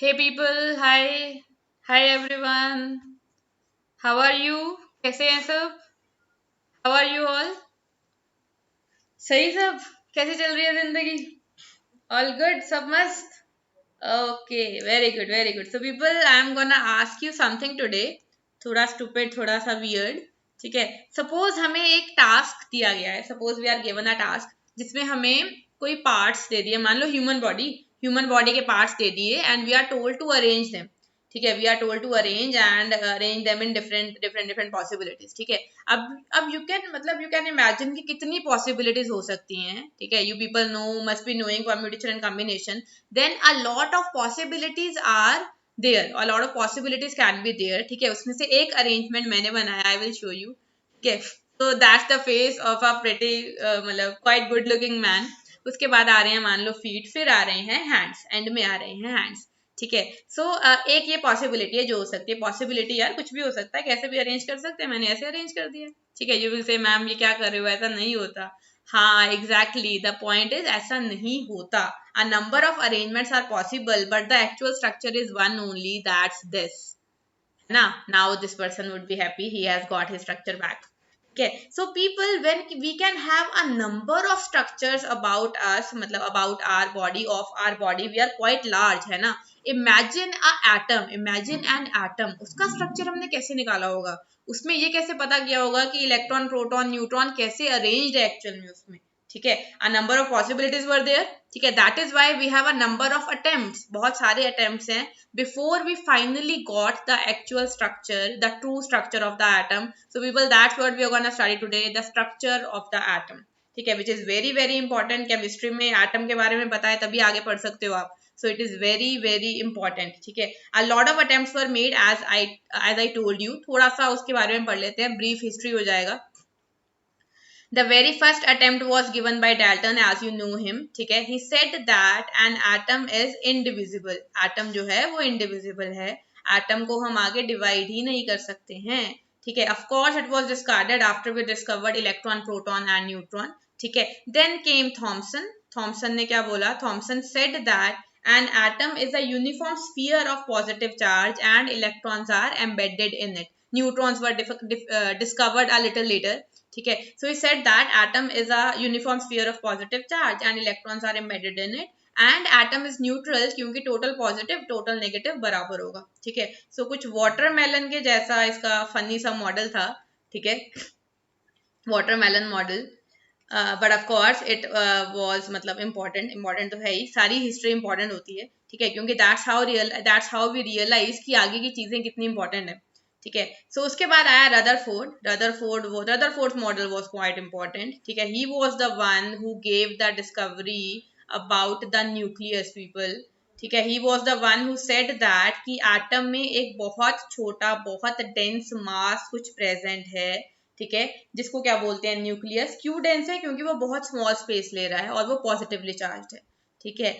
Hey people, hi. Hi everyone. How are you? कैसे हैं सब? How are you all? सही सब? कैसे चल रही है जिंदगी? All good? सब मस्त? Okay, very good, very good. So people, I am gonna ask you something today. थोड़ा stupid, थोड़ा सा weird. ठीक है? Suppose हमें एक task दिया गया है. Suppose we are given a task जिसमें हमें कोई parts दे दिए. मान लो human body के parts दे दिए and we are told to arrange them. ठीक है, we are told to arrange them in different possibilities. ठीक है, अब यू कैन इमेजिन कि कितनी पॉसिबिलिटीज हो सकती हैं. ठीक है, you people know must be knowing permutation and combination. then a lot of possibilities are there, a lot of possibilities can be there. ठीक है, उसमें से एक अरेंजमेंट मैंने बनाया, आई विल शो यू. ठीक है, so that's the face of a pretty मतलब quite good looking man. उसके बाद आ रहे हैं मान लो फीट, फिर आ रहे हैं हैंड्स, एंड में आ रहे हैं हैंड्स. ठीक है, सो एक ये पॉसिबिलिटी है जो हो सकती है. पॉसिबिलिटी यार कुछ भी हो सकता है, कैसे भी अरेंज कर सकते हैं. मैंने ऐसे अरेंज कर दिया. ठीक है, यू विल से मैम ये क्या कर रहे हो, ऐसा नहीं होता. हाँ, एग्जैक्टली द पॉइंट इज ऐसा नहीं होता. A number of arrangements are possible but the actual structure is one only, that's this. ना, now this person would be happy, he has got his structure back. Okay, so people, when we can have a number of structures about us, मतलब about our body, of our body, we are quite large, है ना. Imagine a atom, imagine an atom, उसका structure हमने कैसे निकाला होगा, उसमें ये कैसे पता किया होगा कि इलेक्ट्रॉन, प्रोटॉन, न्यूट्रॉन कैसे अरेंज्ड है एक्चुअल में उसमें. ठीक है, a number of possibilities were there. ठीक है, that is why we have a number of attempts, बहुत सारे अटेम्प्ट्स हैं before we finally got the actual structure, the true structure of the atom. So people, that's what we are going to study today, the structure of the atom. ठीक है, which is very very important. Chemistry में atom के बारे में बताए तभी आगे पढ़ सकते हो आप. So it is very very important. ठीक है, a lot of attempts were made as I told you. थोड़ा सा उसके बारे में पढ़ लेते हैं, brief history हो जाएगा. The very first attempt was given by Dalton, as you know him. ठीक है, he said that an atom is indivisible. Atom जो है वो indivisible है. Atom को हम आगे divide ही नहीं कर सकते हैं. ठीक है, of course it was discarded after we discovered electron, proton and neutron. ठीक है, then came Thomson. Thomson ने क्या बोला? Thomson said that an atom is a uniform sphere of positive charge and electrons are embedded in it. Neutrons were discovered a little later. ठीक है, so he said that atom is a uniform sphere of positive charge and electrons are embedded in it and atom is neutral क्योंकि total positive total negative बराबर होगा. ठीक है, so कुछ watermelon के जैसा इसका funny सा मॉडल था. ठीक है, watermelon model, but of course it was मतलब इम्पोर्टेंट तो है ही, सारी हिस्ट्री इंपॉर्टेंट होती है. ठीक है, क्योंकि दैट्स हाउ वी रियलाइज कि आगे की चीजें कितनी इंपॉर्टेंट है. ठीक है, सो उसके बाद आया Rutherford model was quite important. ठीक है, he was the one who gave the discovery about the nucleus people. ठीक है, he was the one who said that कि एटम में एक बहुत छोटा बहुत डेंस मास कुछ प्रेजेंट है. ठीक है, जिसको क्या बोलते हैं, न्यूक्लियस. क्यों डेंस है? क्योंकि वो बहुत स्मॉल स्पेस ले रहा है और वो पॉजिटिवली चार्ज है. ठीक है,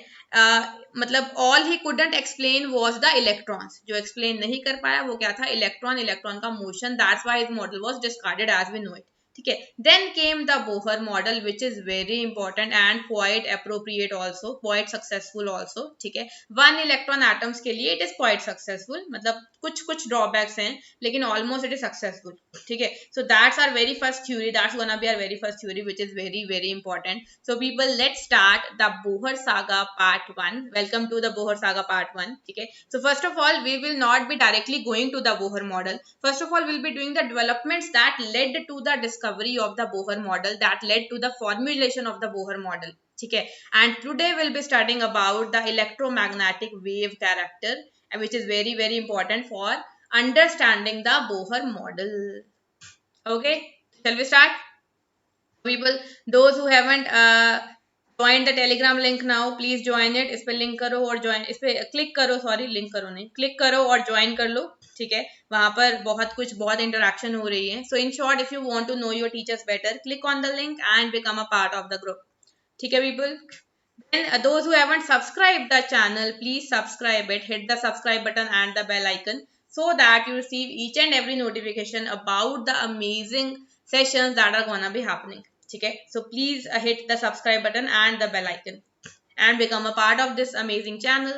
मतलब all he couldn't explain was the electrons. जो एक्सप्लेन नहीं कर पाया वो क्या था? इलेक्ट्रॉन का motion. That's why his model was discarded as we know it. ठीक है, then came the Bohr model which is very important and quite appropriate also, quite successful also. ठीक है, वन इलेक्ट्रॉन एटम्स के लिए it is quite successful, मतलब कुछ कुछ drawbacks हैं लेकिन ऑलमोस्ट इट इज सक्सेसफुल. ठीक है, so that's our very first theory, that's gonna be our very first theory which is very very important. So people, let's start the Bohr saga part 1. Welcome to the Bohr saga part 1. Okay, so first of all we will not be directly going to the Bohr model. First of all we'll be doing the developments that led to the discovery of the Bohr model, that led to the formulation of the Bohr model. ठीक है, and today we'll be studying about the electromagnetic wave character, which is very very important for understanding the Bohr model. Okay, shall we start? People, those who haven't joined the telegram link now, please join it. इस पे link करो और join, इस पे click करो, sorry link करो नहीं, click करो और ज्वाइन कर लो. ठीक है, वहां पर बहुत इंटरेक्शन हो रही है. So in short, if you want to know your teachers better, click on the link and become a part of the group. ठीक है people, then those who haven't subscribed the channel, please subscribe it, hit the subscribe button and the bell icon so that you receive each and every notification about the amazing sessions that are gonna be happening. Okay, so please hit the subscribe button and the bell icon and become a part of this amazing channel.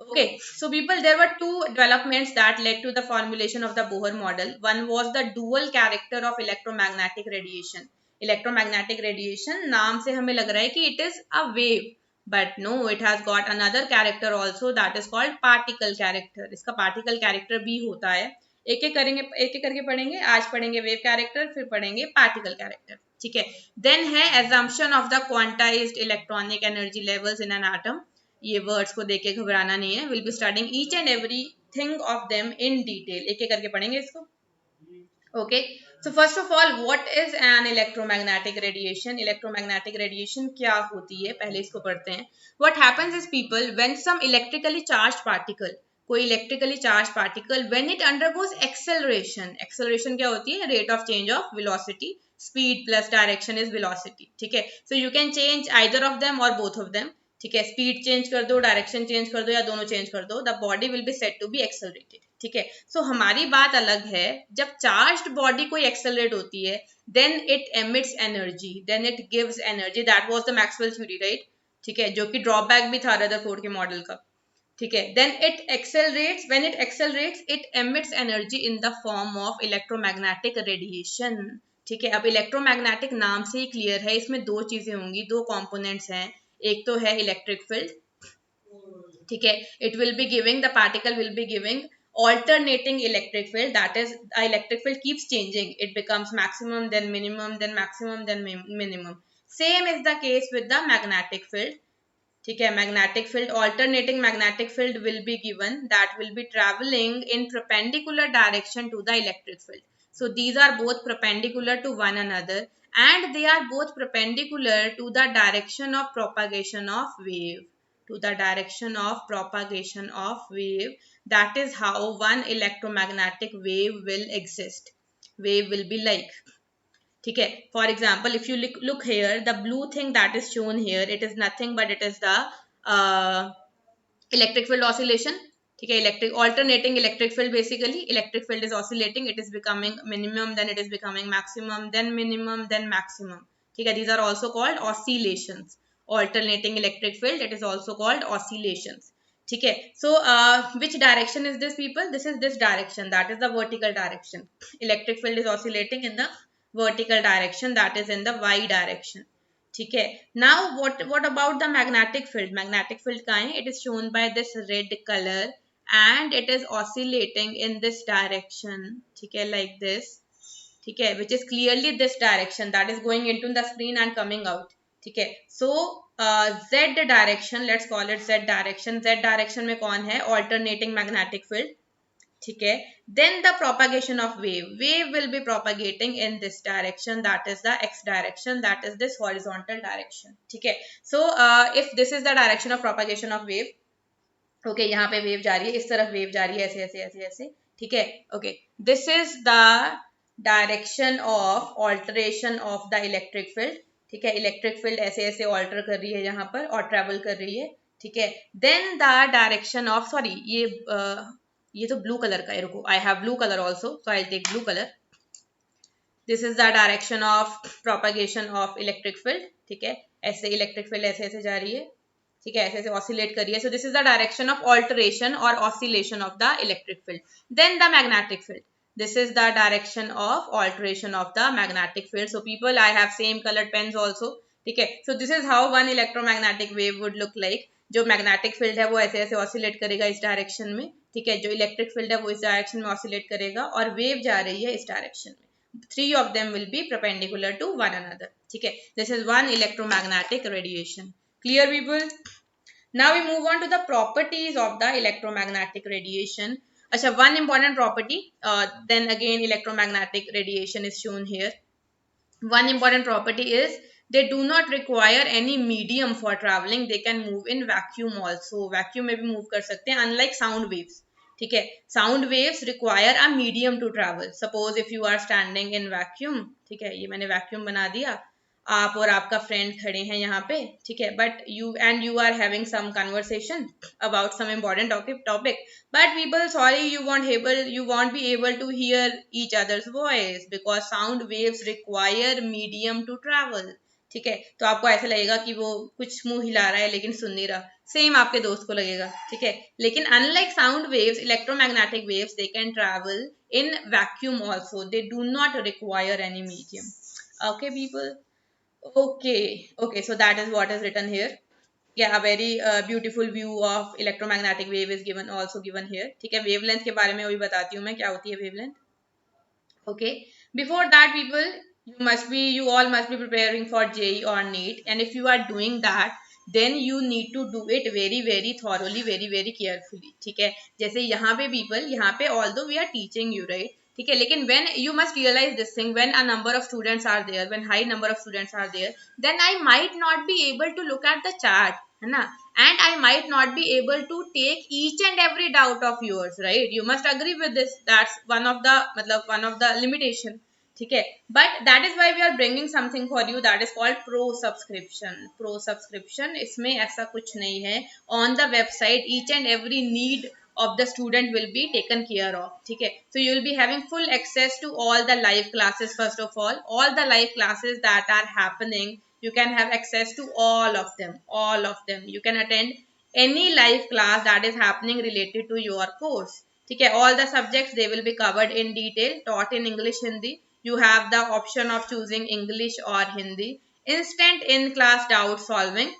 Okay, so people, there were two developments that led to the formulation of the Bohr model. One was the dual character of electromagnetic radiation. Electromagnetic radiation नाम से हमें लग रहा है कि it is a wave, but no, it has got another character also, that is called particle character. इसका particle character भी होता है. एक एक करेंगे, एक एक करके पढ़ेंगे. आज पढ़ेंगे wave character, फिर पढ़ेंगे particle character. ठीक है. Then है assumption of the quantized electronic energy levels in an atom. ये वर्ड्स को देख के घबराना नहीं है. Will be studying each and everything of them in detail. एक एक करके पढ़ेंगे इसको. Okay, so first of all, what is an electromagnetic radiation? Electromagnetic radiation क्या होती है, पहले इसको पढ़ते हैं. What happens is people, when some electrically charge particle, कोई electrically charge particle, when it undergoes acceleration. Acceleration क्या होती है? Rate of change of velocity. Speed plus direction is velocity. ठीक है, so you can change either of them और both of them. ठीक है, speed change कर दो, डायरेक्शन चेंज कर दो, या दोनों चेंज कर दो, the body will be set to be accelerated. ठीक है, सो हमारी बात अलग है. जब चार्ज्ड बॉडी कोई एक्सेलरेट होती है, then it emits energy, then it gives energy. That was the Maxwell theory, right? ठीक है, जो कि ड्रॉबैक भी था रदरफोर्ड के मॉडल का. ठीक है, then it accelerates, when it accelerates it emits energy in the form of electromagnetic radiation. ठीक है, अब इलेक्ट्रोमैग्नेटिक नाम से ही क्लियर है, इसमें दो चीजें होंगी, दो कंपोनेंट्स हैं. एक तो है इलेक्ट्रिक फील्ड. ठीक है, it will be giving, the particle will be giving alternating electric field. That is, the electric field keeps changing. It becomes maximum, then minimum, then maximum, then minimum. Same is the case with the magnetic field. ठीक है, magnetic field, alternating magnetic field will be given, that will be traveling in perpendicular direction to the electric field. So these are both perpendicular to one another, and they are both perpendicular to the direction of propagation of wave. To the direction of propagation of wave. That is how one electromagnetic wave will exist. Wave will be like, ठीक है, for example, if you look here, the blue thing that is shown here, it is nothing but it is the electric field oscillation. ठीक है, electric alternating electric field, basically electric field is oscillating, it is becoming minimum, then it is becoming maximum, then minimum, then maximum. ठीक है, these are also called oscillations. Alternating electric field, it is also called oscillations. ठीक है, so which direction is this, people? This is this direction, that is the vertical direction. Electric field is oscillating in the vertical direction, that is in the y direction. ठीक है, now what about the magnetic field? Magnetic field कहाँ है? It is shown by this red color, and it is oscillating in this direction. ठीक है, like this. ठीक है, which is clearly this direction, that is going into the screen and coming out. ठीक है, so z direction, let's call it z direction. Z direction में कौन है? Alternating magnetic field. ठीक है, then the propagation of wave. Wave will be propagating in this direction, that is the x direction, that is this horizontal direction. ठीक है, so if this is the direction of propagation of wave, okay, यहाँ पे wave जा रही है, इस तरफ wave जा रही है, ऐसे ऐसे ऐसे ऐसे. ठीक है, okay, this is the direction of alteration of the electric field. ठीक है, इलेक्ट्रिक फील्ड ऐसे ऐसे ऑल्टर कर रही है यहाँ पर और ट्रेवल कर रही है. ठीक है, then the direction of, sorry, ये तो ब्लू कलर का है, रुको, I have blue colour also, so I take blue colour. This is the direction of propagation of electric field. ठीक है, ऐसे इलेक्ट्रिक फील्ड ऐसे ऐसे जा रही है. ठीक है, ऐसे ऐसे ऑसिलेट कर रही है. So this is the direction of alteration और oscillation of the electric field. Then the magnetic field. This is the direction of alteration of the magnetic field. So people, I have same colored pens also. ठीक है, so this is how one electromagnetic wave would look like. जो magnetic field है वो ऐसे ऐसे oscillate करेगा इस direction में. ठीक है, जो electric field है वो इस direction में oscillate करेगा और wave जा रही है इस direction में. Three of them will be perpendicular to one another. ठीक है, this is one electromagnetic radiation. Clear, people? Now we move on to the properties of the electromagnetic radiation. अच्छा, one important property, then again electromagnetic radiation is shown here. One important property is they do not require any medium for traveling. They can move in vacuum also. Vacuum में भी move कर सकते हैं, unlike sound waves. ठीक है, sound waves require a medium to travel. Suppose if you are standing in vacuum, ठीक है, ये मैंने vacuum बना दिया, आप और आपका फ्रेंड खड़े हैं यहाँ पे. ठीक है, but you are having some conversation about some important topic, but people, sorry, you won't be able to hear each other's voice because sound waves require medium to travel. ठीक है, तो आपको ऐसा लगेगा कि वो कुछ मुंह हिला रहा है लेकिन सुन नहीं रहा. सेम आपके दोस्त को लगेगा, ठीक है। लेकिन unlike sound waves, electromagnetic waves, they can travel in vacuum also, they do not require any medium. Okay, people. Okay, so that is what is written here. Yeah, a very beautiful view of electromagnetic wave is given, also given here. ठीक है, wavelength के बारे में अभी बताती हूँ मैं क्या होती है wavelength. Okay, before that, people, you all must be preparing for JEE or NEET, and if you are doing that, then you need to do it very very thoroughly, very very carefully. ठीक है, जैसे यहाँ पे people, यहाँ पे although we are teaching you, right, ठीक है, लेकिन when you must realize this thing, when a number of students are there, when high number of students are there, then I might not be able to look at the chart, है ना, and I might not be able to take each and every doubt of yours, right? You must agree with this. That's one of the one of the limitation. ठीक है, but that is why we are bringing something for you that is called pro subscription. Pro subscription, इसमें ऐसा कुछ नहीं है. On the website, each and every need of the student will be taken care of. ठीक है, so you will be having full access to all the live classes. First of all the live classes that are happening, you can have access to all of them. You can attend any live class that is happening related to your course. ठीक है, all the subjects they will be covered in detail, taught in English, Hindi. You have the option of choosing English or Hindi. Instant in class doubt solving.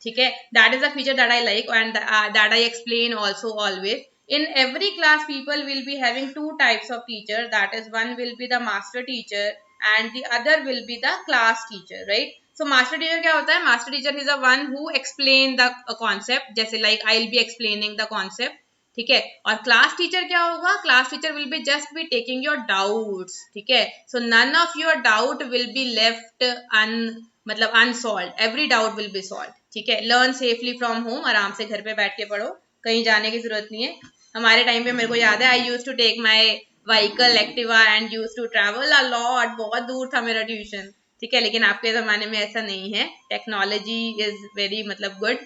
ठीक है, that is a feature that I like, and that I explain also always. In every class, people will be having two types of teacher. That is, one will be the master teacher and the other will be the class teacher, right? So master teacher क्या होता है? Master teacher is the one who explain the concept. जैसे like I'll be explaining the concept. ठीक है, और class teacher क्या होगा? Class teacher will be just be taking your doubts. ठीक है, so none of your doubt will be left unsolve. Every doubt will be solve. ठीक है, learn safely from home. आराम से घर पे बैठ के पढ़ो, कहीं जाने की जरूरत नहीं है. हमारे टाइम पे मेरे को याद है, I use to take my vehicle Activa and use to travel a lot. बहुत दूर था मेरा ट्यूशन. ठीक है, लेकिन आपके जमाने में ऐसा नहीं है. Technology is very good.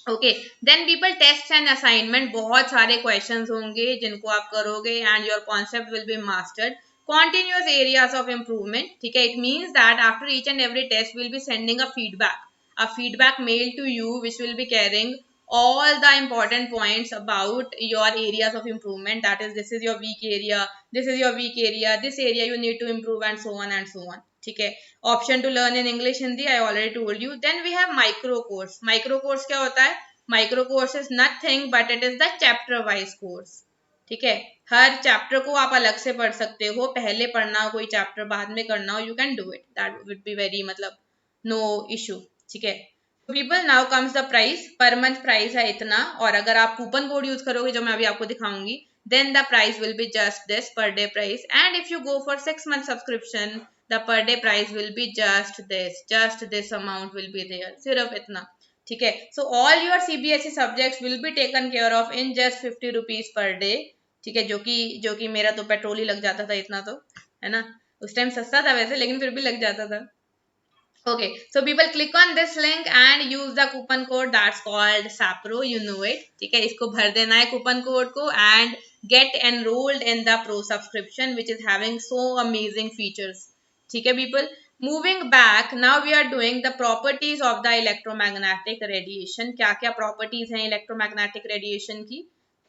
Okay, then people test and assignment. बहुत सारे क्वेश्चंस होंगे जिनको आप करोगे and your concept will be mastered. continuous areas of improvement. ठीक है, it means that after each and every test we'll be sending a feedback mail to you which will be carrying all the important points about your areas of improvement. That is, this is your weak area, this is your weak area, this area you need to improve, and so on and so on. ठीक है, option to learn in English Hindi, I already told you. Then we have micro course. Micro course क्या होता है? Micro course is nothing but it is the chapter wise course. ठीक है, हर chapter को आप अलग से पढ़ सकते हो. पहले पढ़ना हो कोई चैप्टर, बाद में करना हो, you can do it. That would be very no issue. ठीक है, people, now comes the price. Per month price है इतना, और अगर आप कूपन कोड यूज करोगे जो मैं अभी आपको दिखाऊंगी, then the price will be just this per day price. And if you go for 6 month subscription, the per day price will be just this amount will be there. सिर्फ इतना. ठीक है, so all your CBSE subjects will be taken care of in just 50 rupees per day. ठीक है, जो कि मेरा तो पेट्रोल ही लग जाता था इतना, तो है ना. उस टाइम सस्ता था वैसे, लेकिन फिर भी लग जाता था. Okay, so people click on this link and use the coupon code that's called SAPRO. You know it. ठीक है, इसको भर देना है coupon code को and get enrolled in the pro subscription which is having so amazing features. ठीक है people, moving back, now we are doing the properties of the electromagnetic radiation. क्या क्या properties हैं electromagnetic radiation की?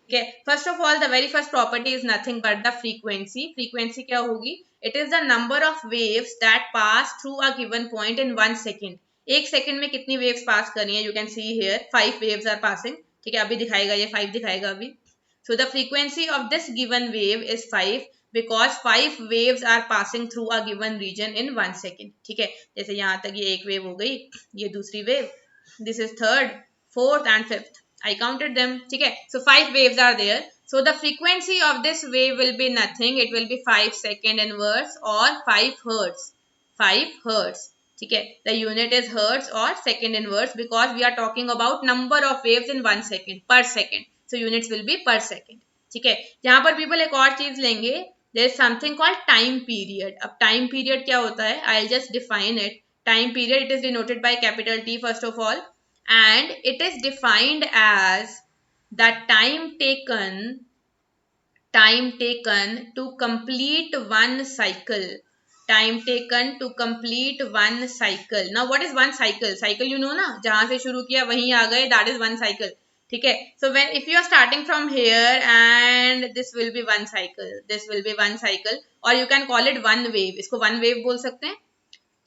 Okay, first of all, the very first property is nothing but the frequency. Frequency क्या होगी? It is the number of waves that pass through a given point in 1 second. एक second में कितनी waves pass करनी है? You can see here 5 waves are passing. ठीक है, अभी दिखाएगा, ये 5 दिखाएगा अभी. So the frequency of this given wave is 5 because 5 waves are passing through a given region in 1 second. ठीक है, जैसे यहाँ तक ये एक wave हो गई, ये दूसरी wave, this is third, fourth and fifth. I counted them. ठीक है, so 5 waves are there. So the frequency of this wave will be nothing. It will be 5 second inverse or 5 hertz. 5 hertz. ठीक है, the unit is hertz or second inverse because we are talking about number of waves in 1 second per second. So units will be per second. ठीक है, यहाँ पर people एक और चीज लेंगे. There is something called time period. अब time period क्या होता है? I'll just define it. Time period, it is denoted by capital T first of all. And it is defined as the time taken to complete one cycle. Time taken to complete one cycle. Now what is one cycle? Cycle you know ना, जहां से शुरू किया वहीं आ गए, that is one cycle. ठीक है. So when if you are starting from here and this will be one cycle, this will be one cycle, और you can call it one wave. इसको वन वेव बोल सकते हैं.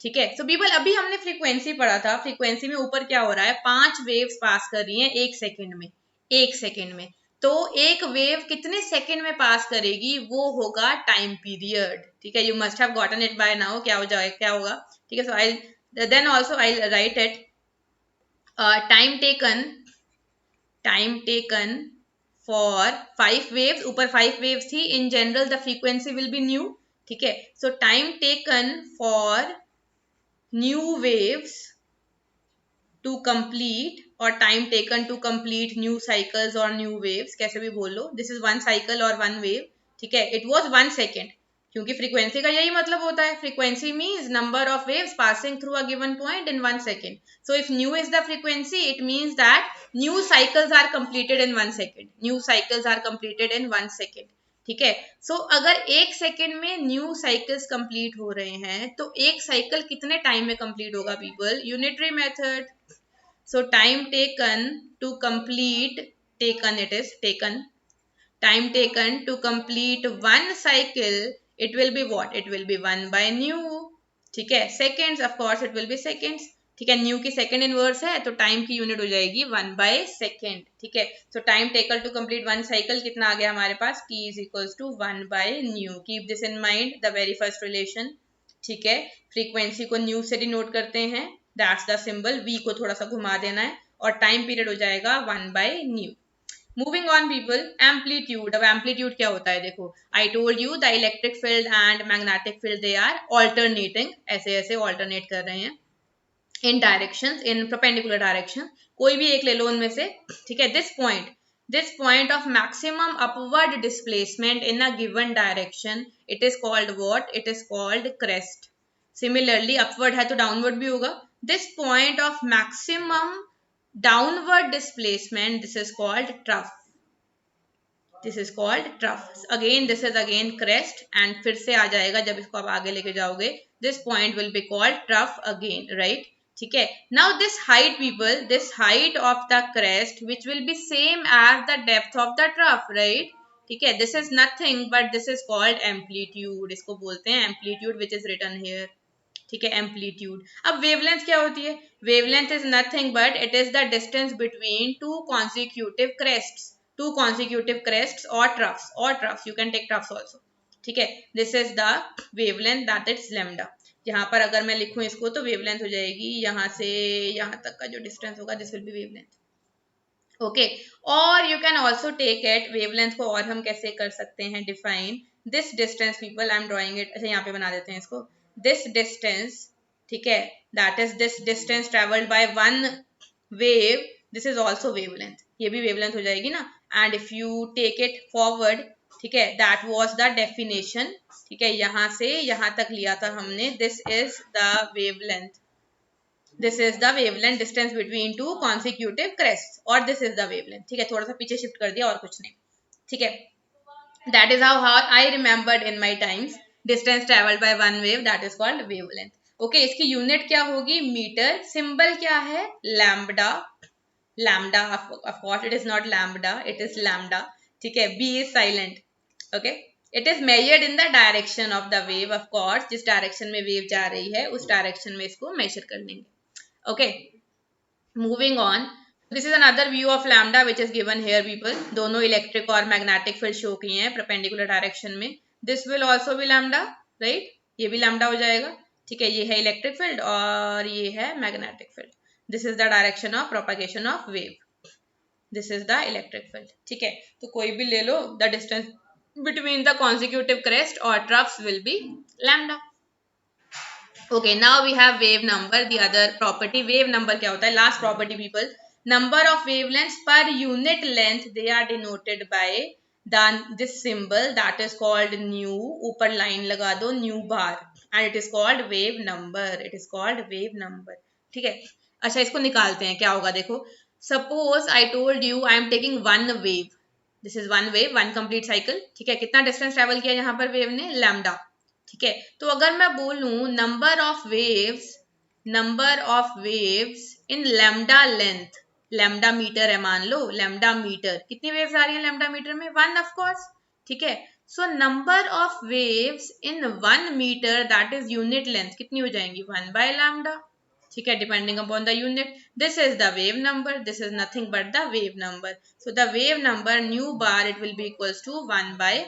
ठीक है. So people, अभी हमने फ्रीक्वेंसी पढ़ा था. फ्रीक्वेंसी में ऊपर क्या हो रहा है, 5 वेव्स पास कर रही हैं 1 सेकेंड में. 1 सेकेंड में. तो एक वेव कितने सेकेंड में पास करेगी, वो होगा टाइम पीरियड. ठीक है. You must have gotten it by now. क्या हो जाएगा, क्या होगा. ठीक है. So I then also I write it. Time taken for 5 waves. ऊपर 5 वेव्स थी. In general the frequency will be nu. ठीक है. So time taken for new waves to complete, or time taken to complete new cycles or new waves, कैसे भी बोल लो. this is one cycle or one wave. ठीक है. it was 1 second, क्योंकि frequency का यही मतलब होता है. Frequency means number of waves passing through a given point in 1 second. so if new is the frequency, it means that new cycles are completed in 1 second. new cycles are completed in 1 second. ठीक है. सो अगर 1 second में new cycles complete हो रहे हैं, तो एक cycle कितने टाइम में कंप्लीट होगा people? Unitary method. So time taken to complete, taken, it is taken, time taken to complete one cycle, it will be what? It will be 1 by nu. ठीक है. Seconds, of course it will be seconds. ठीक है. New की second inverse है, तो time की unit हो जाएगी 1 by सेकेंड. ठीक है. So time taken to complete one cycle कितना आ गया हमारे पास? t is equals to 1 by nu. Keep this in mind, the very first relation. ठीक है. फ्रीक्वेंसी को न्यू से डिनोट करते हैं, दैट्स द सिंबल. v को थोड़ा सा घुमा देना है, और टाइम पीरियड हो जाएगा 1 by nu. Moving on people, amplitude. अब एम्पलीट्यूड क्या होता है? देखो, I told you the electric field and magnetic field they are alternating. ऐसे ऐसे ऑल्टरनेट कर रहे हैं in directions, in perpendicular direction. कोई भी एक ले लो उनमें से. ठीक है. This point of maximum upward displacement in a given direction, it is called what? It is called crest. Similarly upward है तो डाउनवर्ड भी होगा. This point of maximum downward displacement, this is called trough. This is called trough. Again, this is again crest, and फिर से आ जाएगा जब इसको आप आगे लेके जाओगे. This point will be called trough again, right? ठीक है. Now this height, people, this height of the crest, which will be same as the depth of the trough, right? ठीक है. This is nothing but this is called amplitude. इसको बोलते हैं amplitude, which is written here. ठीक है. Amplitude. अब wavelength क्या होती है? Wavelength is nothing but it is the distance between two consecutive crests, और troughs, you can take troughs also. ठीक है. This is the wavelength, that is lambda. यहाँ पर अगर मैं लिखूं इसको, तो वेवलेंथ हो जाएगी यहाँ से यहाँ तक का जो डिस्टेंस होगा, this will be wavelength. Okay. और you can also take it, wavelength को और हम कैसे कर सकते हैं define? This distance people, I am drawing it. अच्छा, यहाँ पे बना देते हैं इसको. this distance, ठीक है, that is this distance traveled by one wave, this is also wavelength. ये भी wavelength हो जाएगी ना. and if you take it forward, ठीक है, that was the definition. ठीक है. यहाँ से यहाँ तक लिया था हमने. this is the wavelength. This is the wavelength distance between two consecutive crests, और this is the wavelength. ठीक है. थोड़ा सा पीछे शिफ्ट कर दिया, और कुछ नहीं. ठीक है. that is how I remembered in my times. Distance travelled by one wave, that is called wavelength. Okay. इसकी यूनिट क्या होगी? मीटर. सिंबल क्या है? Lambda. Lambda, of course it is not lambda, it is lambda. ठीक है. B is silent. Okay. It is measured in the direction of the wave. Of course जिस direction में wave जा रही है, उस डायरेक्शन में इसको मेजर कर लेंगे. Okay. Moving on, this is another view of lambda which is given here people. दोनों इलेक्ट्रिक और मैग्नेटिक फील्ड शो किए हैं परपेंडिकुलर डायरेक्शन में. This will also be lambda, right? ये भी lambda हो जाएगा. ठीक है. ये है इलेक्ट्रिक फील्ड और ये है magnetic field. This is the direction of propagation of wave. This is the electric field. ठीक है. तो कोई भी ले लो, the distance between the consecutive crest or troughs will be lambda. Okay. Now we have wave number, the other property. Wave number क्या होता है? Last property people. Number of wavelengths per unit length, they are denoted by this symbol, that is called nu. ऊपर line लगा दो, nu bar, and it is called wave number. It is called wave number. ठीक है. अच्छा, इसको निकालते हैं. क्या होगा? देखो, suppose I told you I am taking one wave. This is one wave, one complete cycle. ठीक है. कितना डिस्टेंस ट्रेवल किया यहाँ पर वेव ने? लैम्डा. ठीक है, तो अगर मैं बोलूं number of waves in lambda length, lambda metre है मान लो, लैम्डा मीटर, कितनी वेव्स आ रही है लैम्डा मीटर में? 1 ऑफ कोर्स, ठीक है। So number of waves in 1 metre that is unit length कितनी हो जाएंगी? 1 बाय लैम्डा, ठीक है, depending upon the unit. This is the wave number, this is nothing but the wave number. So the wave number nu bar it will be equals to 1 by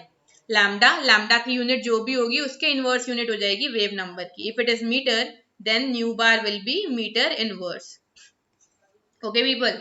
lambda, lambda की unit जो भी होगी उसके inverse unit हो जाएगी wave number की। If it is metre then nu bar will be metre inverse. Okay people,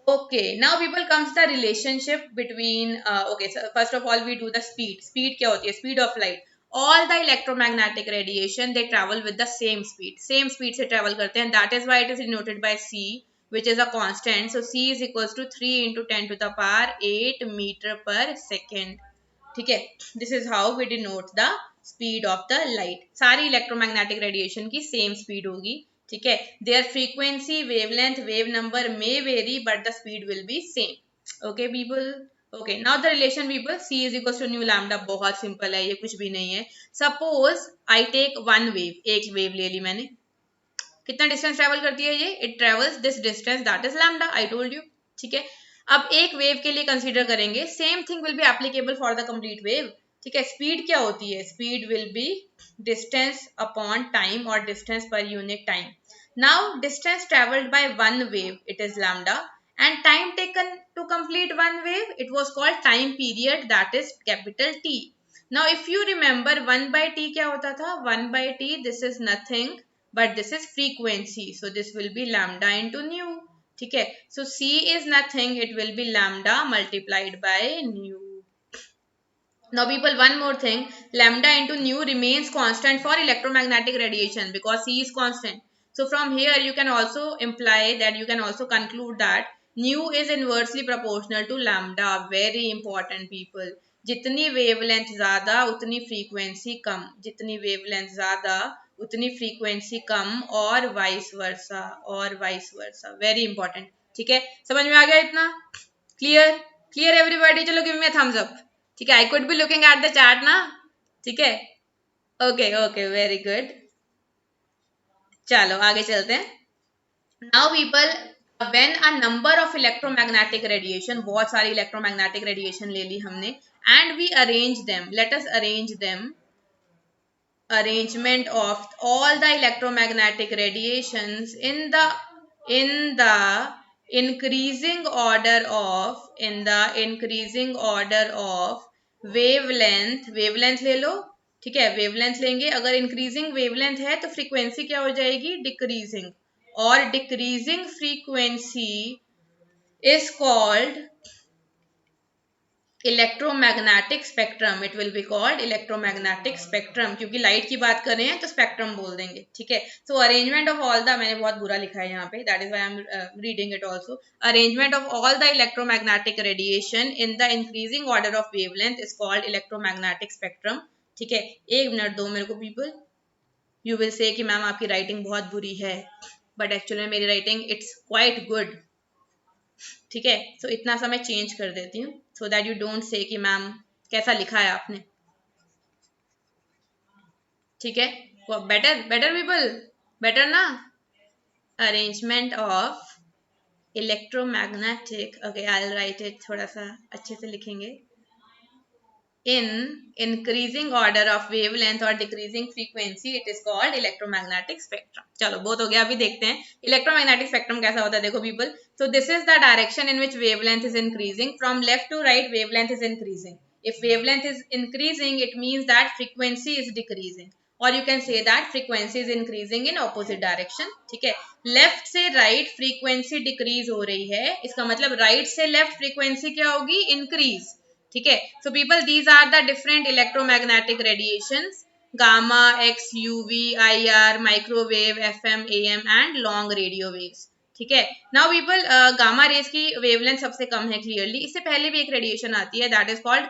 okay now people comes the relationship between okay, so first of all we do the speed क्या होती है? Speed of light. All the electromagnetic radiation they travel with the same speed से travel करते हैं, that is why it is denoted by c which is a constant. So c is equals to 3 into 10 to the power 8 meter per second, ठीक है। This is how we denote the speed of the light. सारी electromagnetic radiation की same स्पीड होगी, ठीक है। Their frequency, wavelength, wave number may vary but the speed will be same. Okay people, okay now the relation people, c is equal to nu lambda, बहुत simple है, ये कुछ भी नहीं है। Suppose I take one wave, एक wave ले ली मैंने, कितना डिस्टेंस ट्रेवल करती है ये? It travels this distance that is lambda, I told you, ठीक है। अब एक वेव के लिए कंसीडर करेंगे, same thing will be applicable for the complete wave, ठीक है। स्पीड क्या होती है? Speed will be distance upon time और डिस्टेंस पर unit time. Now distance travelled by one wave it is lambda and time taken to complete one wave it was called time period, that is capital T. Now if you remember 1 by T क्या होता था? 1 by T this is nothing but this is frequency, so this will be lambda into nu, ठीक है। So c is nothing, it will be lambda multiplied by nu. Now people, one more thing, lambda into nu remains constant for electromagnetic radiation because c is constant. So from here you can also imply that, you can also conclude that nu is inversely proportional to lambda. Very important people. जितनी wavelength ज्यादा उतनी frequency कम, जितनी wavelength ज्यादा उतनी frequency कम, और vice versa, very important, ठीक है। समझ में आ गया इतना? क्लियर? Clear everybody? चलो गिव मी थम्स अप, ठीक है। I could be looking at the chart ना, ठीक है। ओके ओके, वेरी गुड, चलो आगे चलते हैं। Now people, when a number of electromagnetic radiation, बहुत सारी इलेक्ट्रोमैग्नेटिक रेडिएशन ले ली हमने, and we arrange them, let us arrange them, arrangement of all the electromagnetic radiations in the increasing order of wavelength ले लो, ठीक है। वेवलेंथ लेंगे, अगर इंक्रीजिंग वेवलेंथ है तो फ्रीक्वेंसी क्या हो जाएगी? डिक्रीजिंग, और decreasing frequency is called electromagnetic spectrum, it will be called electromagnetic spectrum, क्योंकि लाइट की बात कर रहे हैं तो स्पेक्ट्रम बोल देंगे, ठीक है। सो अरेंजमेंट ऑफ ऑल द, मैंने बहुत बुरा लिखा है यहाँ पे, that is why I am reading it also, arrangement of all the electromagnetic radiation in the increasing order of wavelength is called electromagnetic spectrum, ठीक है। एक मिनट दो मेरे को पीपल, यू विल से कि मैम आपकी राइटिंग बहुत बुरी है, बट एक्चुअली मेरी राइटिंग इट्स क्वाइट गुड, ठीक है। सो इतना सा मैं चेंज कर देती हूँ, so that you don't say कि मैम कैसा लिखा है आपने, ठीक है। बेटर बेटर पीपल, बेटर ना। Arrangement of electromagnetic, okay I will write it, थोड़ा सा अच्छे से लिखेंगे, in increasing order of wavelength or decreasing frequency it is called electromagnetic spectrum. चलो बहुत हो गया, अभी देखते हैं इलेक्ट्रोमैग्नेटिक स्पेक्ट्रम कैसा होता है। देखो people, so this is the direction in which wavelength is increasing, from left to right wavelength is increasing. If wavelength is increasing it means that frequency is decreasing, or you can say that frequency is increasing in opposite direction, ठीक है। Left से right frequency decrease हो रही है, इसका मतलब right से left frequency क्या होगी? इंक्रीज, ठीक है। So people, these are the different electromagnetic radiations, gamma, X, UV, IR, microwave, FM, AM and long radio waves, ठीक है। नाउ पीपल, गामा रेज की वेवलेंथ सबसे कम है क्लियरली, इससे पहले भी एक रेडिएशन आती है that is called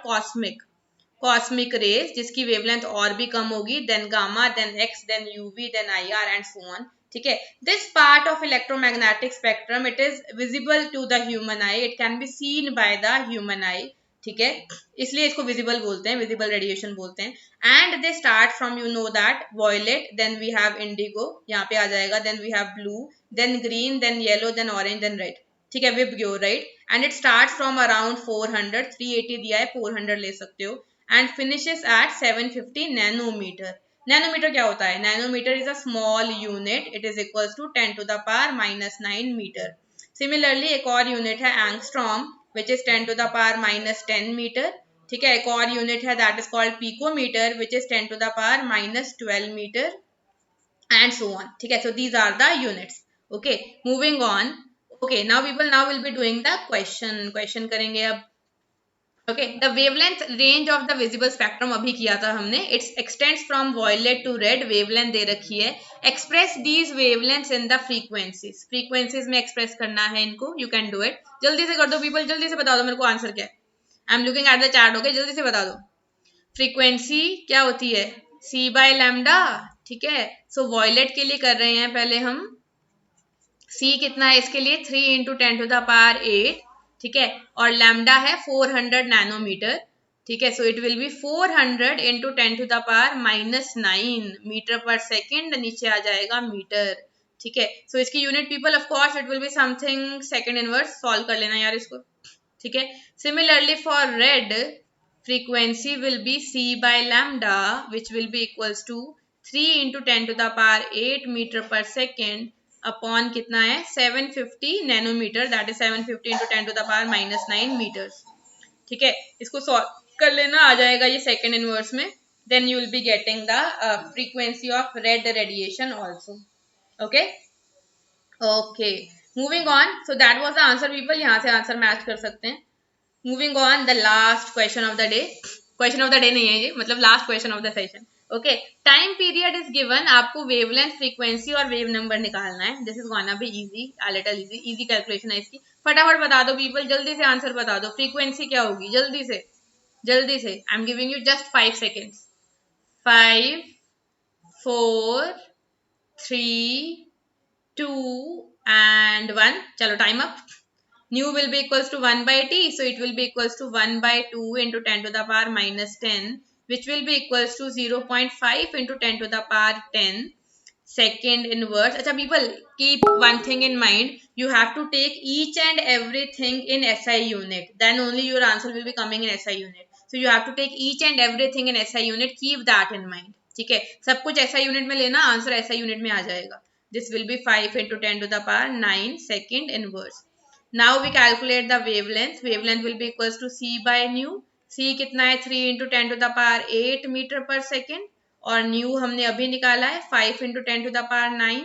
cosmic rays, जिसकी वेवलेंथ और भी कम होगी, then gamma, then X, then UV, then IR and so on, ठीक है। This part of electromagnetic spectrum it is visible to the human eye, it can be seen by the human eye, ठीक है, इसलिए इसको visible बोलते हैं, visible radiation बोलते हैं. And they start from, you know that, violet, then we have indigo, यहाँ पे आ जाएगा, then we have blue, then green, then yellow, then orange, then red. ठीक है, विबग्यो, right. And it start from around 400, 380 दिया है, 400 ले सकते हो. And finishes at 750 nanometer. Nanometer क्या होता है? Nanometer is a small unit, it is equals to 10 to the power -9 metre. Similarly एक और यूनिट है angstrom, which is 10 to the power -10 metre. ठीक है, एक और यूनिट है that is called picometre, which is 10 to the power -12 metre, and so on. ठीक है, so these are the units. Okay, moving on. Okay, now people, now will be doing the question करेंगे अब. ओके, the wavelength range of the visible spectrum अभी किया था हमने. It's extends from violet to red. Wavelength दे रखी है. Express these wavelengths in the frequencies. Frequencies में एक्सप्रेस करना है इनको. You can do it. जल्दी से कर दो पीपल, जल्दी से बता दो मेरे को आंसर क्या है. I am looking at the chart. Okay, जल्दी से बता दो. फ्रीक्वेंसी क्या होती है? सी बाय लैम्डा. ठीक है, सो वॉयलेट के लिए कर रहे हैं पहले हम. सी कितना है इसके लिए? 3 इंटू 10 to the power 8. ठीक है, और लैम्डा है 400 नैनोमीटर. ठीक है, so it will be 400 into 10 to the power -9 metre per second. नीचे आ जाएगा मीटर. ठीक है, सो इसकी unit people of course it will be something second inverse. Solve कर लेना यार इसको. ठीक है, similarly for red, frequency will be c by lambda, which will be equals to 3 into 10 to the power 8 meter per second upon कितना है? 750 nanometre, that is 750 into 10 to the power -9 metres. ठीक है, इसको सॉल्व कर लेना, आ जाएगा ये सेकेंड इनवर्स में. Then you will be getting the frequency of red radiation also. Okay okay, moving on. So that was the answer people. यहाँ से आंसर मैच कर सकते हैं. Moving on, the last question of the day. Question of the day नहीं है ये, मतलब last question of the session. Okay, time period is given. आपको वेवलेंथ, फ्रीक्वेंसी और वेव नंबर निकालना है. This is gonna be easy, a little easy. Easy calculation है इसकी. फटाफट बता दो पीपल, जल्दी से आंसर बता दो. फ्रीक्वेंसी क्या होगी? जल्दी से, जल्दी से. I am giving you just 5 seconds. 5, 4, 3, 2 and 1. चलो time up. Nu will be equals to 1 by t, so it will be equals to 1 by 2 into 10 to the power -10, which will be equals to 0.5 into 10 to the power 10 second inverse. अच्छा people, keep one thing in mind. You have to take each and everything in SI unit. Then only your answer will be coming in SI unit. So you have to take each and everything in SI unit. Keep that in mind. ठीक है, सब कुछ SI unit में लेना, answer SI unit में आ जाएगा. This will be 5 into 10 to the power 9 second inverse. Now we calculate the wavelength. Wavelength will be equals to c by nu. c कितना है? 3 into 10 to the power 8 metre per second. और nu हमने अभी निकाला है 5 into 10 to the power 9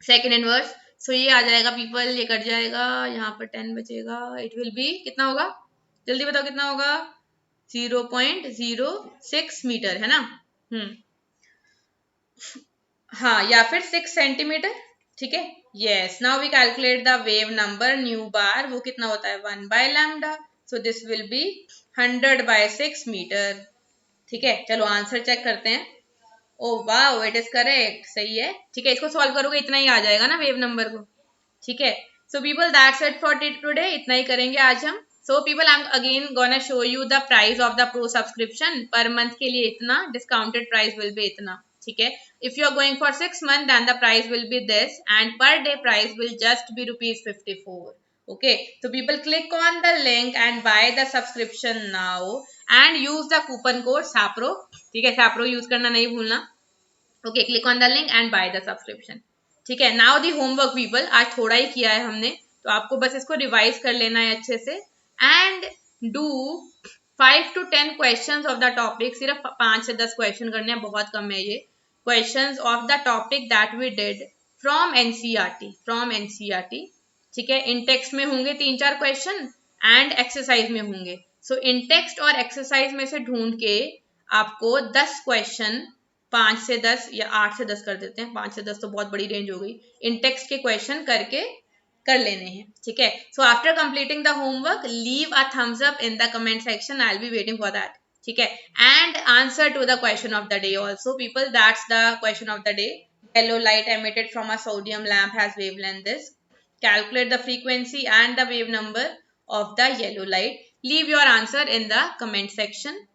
second inverse. So ये आ जाएगा पीपल, ये कट जाएगा, यहाँ पर 10 बचेगा. इट विल बी कितना होगा? जल्दी बताओ कितना होगा? 0.06 मीटर है ना. हाँ, या फिर 6 सेंटीमीटर. ठीक है, yes. Now we calculate the wave number nu bar. वो कितना होता है? 1 by lambda. So this will be 100 by 6 metre. ठीक है, चलो आंसर चेक करते हैं. Oh wow, it is correct. सही है. ठीक है, इसको सॉल्व करोगे इतना ही आ जाएगा ना वेव नंबर को. ठीक है, so people that's it for today. इतना ही करेंगे आज हम. So people, I M again gonna show you the price of the pro subscription. Per month के लिए इतना, डिस्काउंटेड प्राइस विल बी इतना. ठीक है, if you are going for 6 months then the price will be this, and per day price will just be rupees 54. Okay, so people click on the link and buy the subscription now and use the coupon code SAPRO. ठीक है, SAPRO use करना नहीं भूलना. Okay, click on the link and buy the subscription. ठीक है, now the homework people. आज थोड़ा ही किया है हमने, तो आपको बस इसको रिवाइज कर लेना है अच्छे से. and do 5 to 10 questions of the topic. सिर्फ 5 से 10 क्वेश्चन करने हैं, बहुत कम है ये. Questions of the topic that we did from NCERT. ठीक है, इन टेक्स्ट में होंगे 3-4 क्वेश्चन एंड एक्सरसाइज में होंगे. सो इन टेक्स्ट और एक्सरसाइज में से ढूंढ के आपको 10 क्वेश्चन, 5 से 10 या 8 से 10 कर देते हैं. 5 से 10 तो बहुत बड़ी रेंज हो गई. इन टेक्स्ट के क्वेश्चन करके कर लेने हैं. ठीक है, सो after completing the homework leave a thumbs up in the comment section. I will be waiting for that. ठीक है, and answer to the question of the day also people. That's the question of the day. Yellow light emitted from a sodium lamp has wavelength this. Calculate the frequency and the wave number of the yellow light. Leave your answer in the comment section.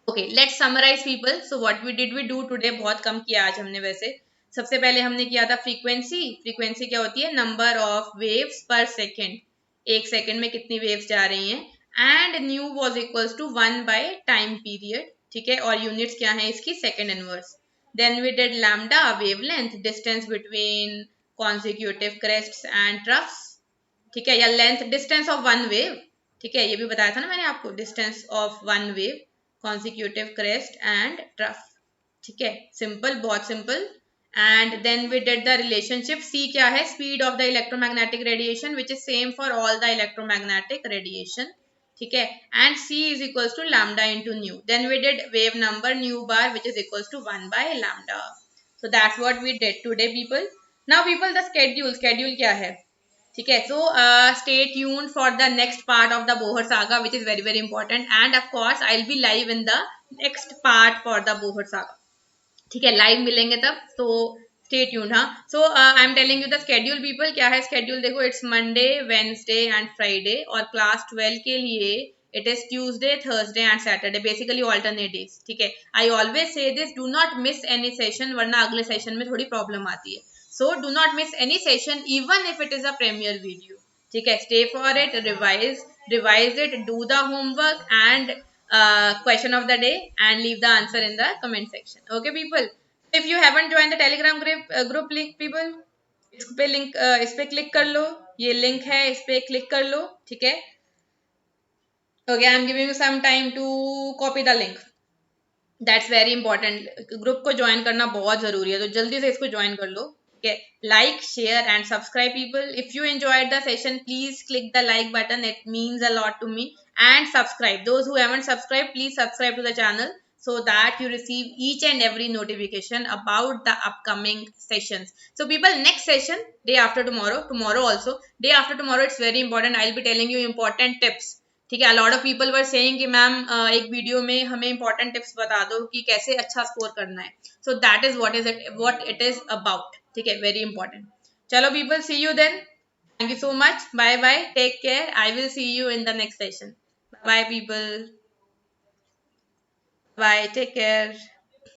Okay, let's summarize people. So what we do today? बहुत कम किया आज हमने वैसे. सबसे पहले हमने किया था फ्रीक्वेंसी. फ्रीक्वेंसी क्या होती है? Number of waves per second. एक सेकेंड में कितनी वेव्स जा रही हैं. And nu was equals to 1 by time period. ठीक है, और यूनिट्स क्या है इसकी? Second inverse. Then we did lambda, wavelength, distance between consecutive crests and troughs. ठीक है, या length, distance of one wave. ठीक है, ये भी बताया था ना मैंने आपको, distance of one wave, consecutive crest and trough. ठीक है, सिंपल, बहुत simple. And then we did the relationship. C क्या है? Speed of the electromagnetic radiation which is same for all the electromagnetic radiation. ठीक है, and C is equals to lambda into nu. Then we did wave number nu bar which is equals to 1 by lambda. So that's what we did today people. Now people the schedule क्या है? ठीक है, so stay tuned for the next part of the Bohr saga which is very very important. And of course I will be live in the next part for the Bohr saga. ठीक है, live मिलेंगे तब, तो stay tuned. हाँ, so I am telling you the schedule people. क्या है schedule? देखो, it's Monday, Wednesday and Friday. और क्लास 12 के लिए it is Tuesday, Thursday and Saturday, basically alternate days. ठीक है, I always say this, do not miss any session, वरना अगले सेशन में थोड़ी प्रॉब्लम आती है. So do not miss any session even if it is a premiere video. ठीक है, stay for it, revise it, do the homework and question of the day and leave the answer in the comment section. Okay people, if you haven't joined the telegram group link people, इस पे click कर लो. ये link है, इस पे click कर लो. ठीक है, okay, I am giving you some time to copy the link. That's very important. Group को ज्वाइन करना बहुत जरूरी है, तो जल्दी से इसको ज्वाइन कर लो. Like, share and subscribe people. If you enjoyed the session, please click the like button, it means a lot to me. And subscribe, those who haven't subscribed, please subscribe to the channel so that you receive each and every notification about the upcoming sessions. So people, next session day after tomorrow also, day after tomorrow, it's very important. I'll be telling you important tips. ठीक है, a lot of people were saying कि ma'am एक video में हमें important tips बता दो कि कैसे अच्छा स्कोर करना है. So that is what it is about. ठीक है, वेरी इंपॉर्टेंट. चलो people, see you then. Thank you so much. Bye bye, take care. I will see you in the next session. Bye people, bye, take care.